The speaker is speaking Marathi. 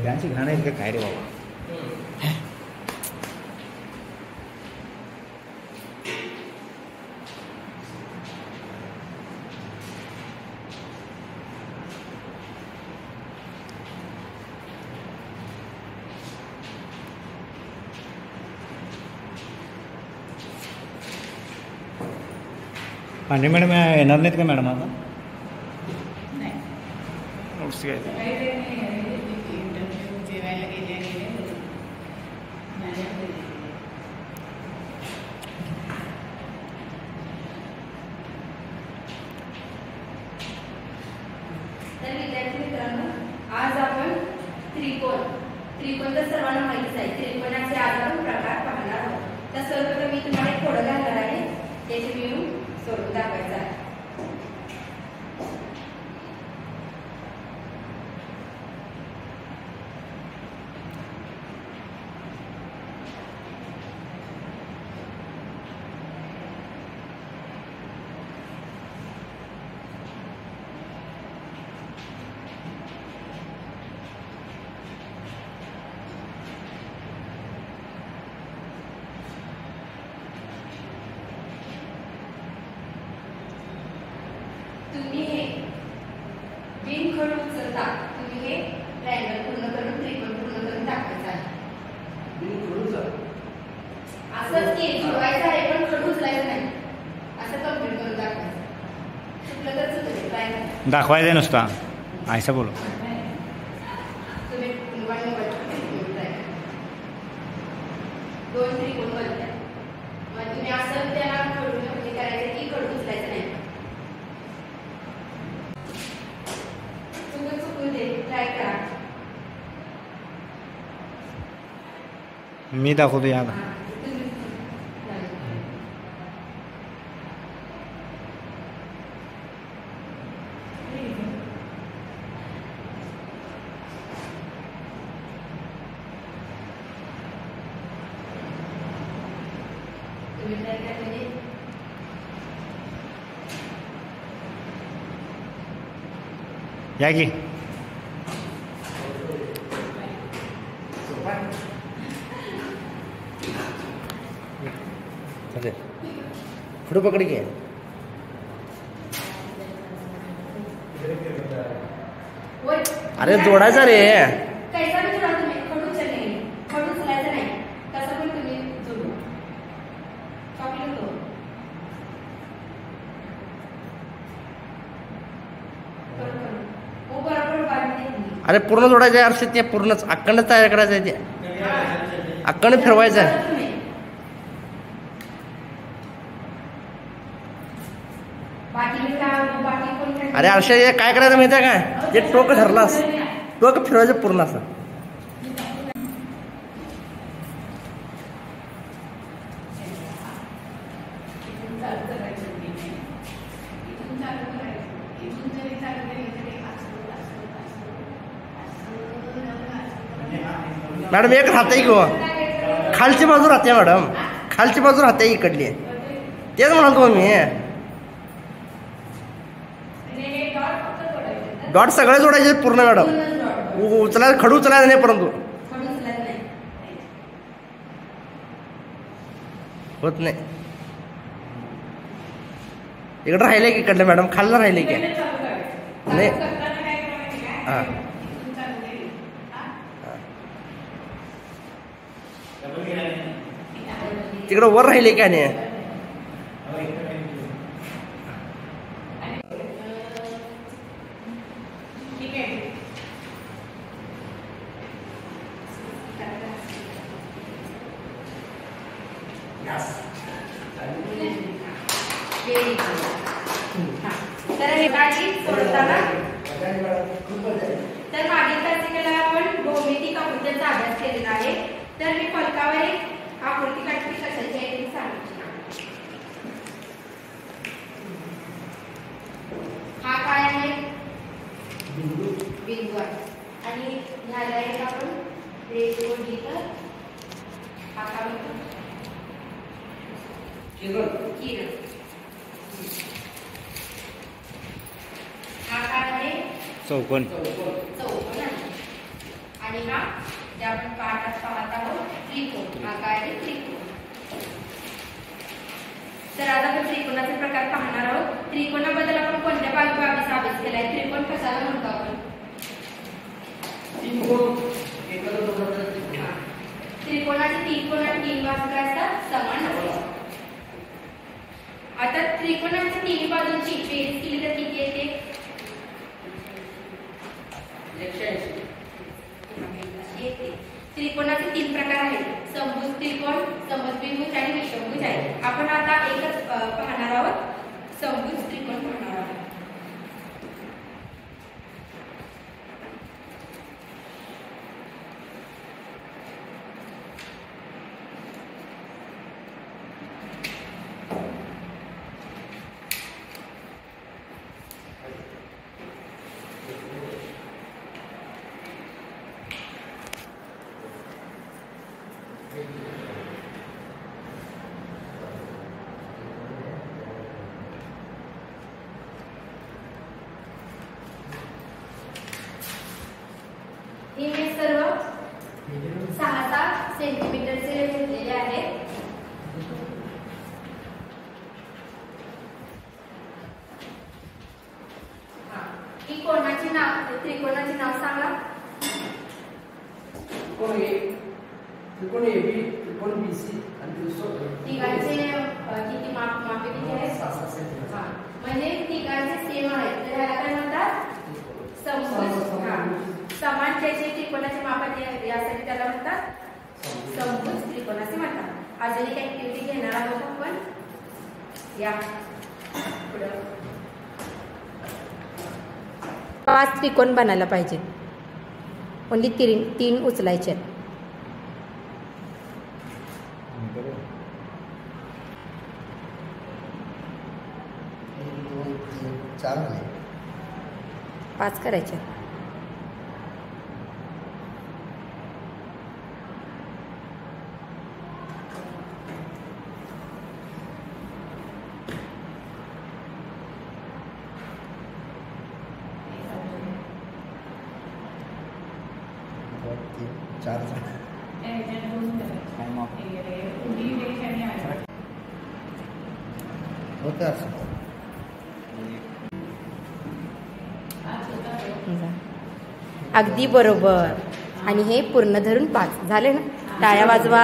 त्यांची घाण आहे का काय रे बाबा. पांडे मॅडम येणार नाहीत का मॅडम आता. नोट्स घ्यायचं. तर विद्यार्थी मित्रांनो, आज आपण त्रिकोण तर सर्वांना माहितीच आहे. त्रिकोणाचे आज आपण प्रकार पाहणार आहोत. तर सर्वप्रथम मी तुम्हाला एक थोडं घालणार आहे, त्याचे मी स्वरूप दाखवायचं आहे. तुम्ही हे बिनखडू उचलता. तुम्ही हे ट्रायंगल पूर्ण करून त्रिकोण पूर्ण करून दाखवायचं आहे. असंच की जुळवायचं आहे, पण खडू उचलायचं नाही. असं कम्प्लीट करून दाखवायचं. चुकलं तर चुकलं, ट्रायंगल दाखवायचं नुसता ऐसा बोलो. तुम्ही दोन त्रिकोण बनतात. मग तुम्ही असं त्याला खडू हे करायचं की खडू उचलायचं नाही. ट्राय करा. मी दाखवतो या. या की पुढे पकड घे. अरे जोडायचा रे. कैसा भी जोडा तुम्ही, खडू चले खडू चलायचं नाही. तसं पण तुम्ही जोडू. चॉकलेट दो. वो बरोबर बांधते. अरे पूर्ण जोडायचं आहे. अर्षित ते पूर्णच अखंड तयार करायचं आहे. ते अखंड फिरवायचं आहे. अरे अर्षद काय करायचं माहिती आहे काय, ते टोक धरलास, टोक फिरवायचं पूर्ण असं. मॅडम एक राहते किंवा खालची बाजू राहते. मॅडम खालची बाजू राहते इकडली. तेच म्हणाल मी. डॉट सगळे जोडायचे पूर्ण मॅडम. उचलायला खडू उचलायला नाही. परंतु होत नाही. इकडे राहिले की इकडलं मॅडम खाल्लं राहिले की नाही. हां तिकडं वर राहिले का नाही. तर हे बाकी सोडताना तर मागील तासिकेला आपण भौमितिक आकृत्यांचा अभ्यास केलेला आहे. तर मी फलकावर एक आकृती काढली कशाची आहे ते सांगायची. हा काय आहे, बिंदू आहे. आणि ह्याला एक आपण रेष जोडली तर हा काय होतो, किरण. हा काय आहे, चौकोन. चौकोन आहे. आणि हा जे आपण पाठात पाहत आहोत त्रिकोण, हा काय आहे त्रिकोण. तर आज आपण त्रिकोणाचे प्रकार पाहणार आहोत. त्रिकोणाबद्दल आपण कोणत्या बाबीचा अभ्यास केलाय? त्रिकोण कशाला म्हणतो आपण? त्रिकोणाचे तीन कोण आणि तीन बाजू काय असतात? समान असतात. आता त्रिकोणाच्या तिन्ही बाजूंची बेरीज केली तर किती येते? 180 येते. त्रिकोणाचे तीन प्रकार आहेत: समभुज त्रिकोण, समद्विभुज आणि विषमभुज आहे. आपण आता एकच पाहणार आहोत, समभुज त्रिकोण पाहणार आहोत. हे मी सर्व 6-6 सेंटीमीटरचे घेतलेले आहेत. ही कोणाची नाव, त्रिकोणाचे नाव सांगा. त्रिकोण AB, त्रिकोण BC आणि तिघांचे किती मापे किती आहेत? 6 सेंटीमीटर. म्हणजे तिघांचे सेम आहेत, तर ह्याला काय म्हणतात? समभुज. समान ज्याचे त्रिकोणाचे माप आहेत यासाठी त्याला म्हणतात समभुज त्रिकोण असे म्हणतात. अजून एक ऍक्टिव्हिटी घेणार आहोत आपण. या पुढं 5 त्रिकोण बनायला पाहिजे. ओन्ली 3 उचलायचे. 5 करायचे. अगदी बरोबर. आणि हे पूर्ण धरून 5 झाले ना. टाळ्या वाजवा.